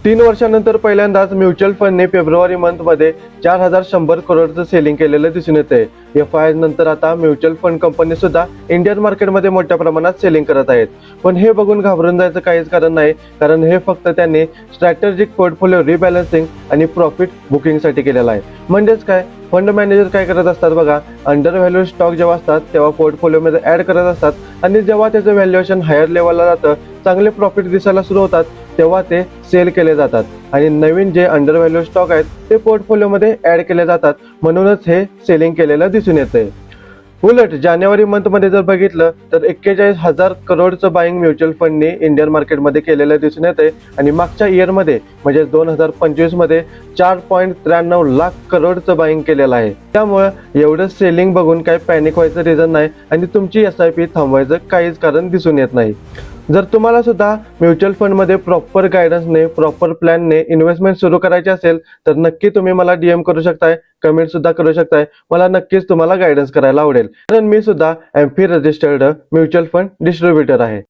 3 वर्षानंतर पहिल्यांदाच mutual फंडने February मंथमध्ये 4100 करोडचं सेलिंग केलेलं दिसून येतंय। FII नंतर आता म्युच्युअल फंड कंपनी सुद्धा इंडियन मार्केटमध्ये मोठ्या प्रमाणात सेलिंग करत आहेत। पण हे बघून घाबरून जायचं काहीच कारण नाही, कारण हे फक्त त्यांनी स्ट्रॅटेजिक पोर्टफोलिओ रिबॅलन्सिंग आणि प्रॉफिट बुकिंगसाठी केलेलं आहे। म्हणजेच काय, फंड मॅनेजर काय करत असतात बघा, अंडर व्हॅल्यू स्टॉक जेव्हा असतात तेव्हा पोर्टफोलिओमध्ये ऍड करत असतात आणि जेव्हा त्याचं व्हॅल्युएशन हायर लेवलला जातं, चांगले प्रॉफिट दिसायला सुरू होतात, तेव्हा ते सेल केले जातात आणि नवीन जे अंडर व्हॅल्यू स्टॉक आहेत ते पोर्टफोलिओमध्ये ऍड केले जातात। म्हणूनच हे सेलिंग केलेलं दिसून येतंय। उलट जानेवारी मंथमध्ये जर बघितलं तर 41,000 करोडचं बाईंग म्युच्युअल फंडने इंडियन मार्केटमध्ये केलेलं दिसून येतंय आणि मागच्या इयरमध्ये म्हणजे 2025 मध्ये 4.93 लाख करोडचं बाईंग केलेलं आहे। त्यामुळे एवढं सेलिंग बघून काही पॅनिक व्हायचं रिझन नाही आणि तुमची SIP थांबवायचं काहीच कारण दिसून येत नाही। जर तुम्हाला सुद्धा म्युच्युअल फंडमध्ये प्रॉपर गायडन्सने, प्रॉपर प्लॅनने इन्व्हेस्टमेंट सुरू करायची असेल तर नक्की तुम्ही मला DM करू शकताय, कमेंट सुद्धा करू शकताय। मला नक्कीच तुम्हाला गायडन्स करायला आवडेल, कारण मी सुद्धा MP registered mutual fund distributor आहे।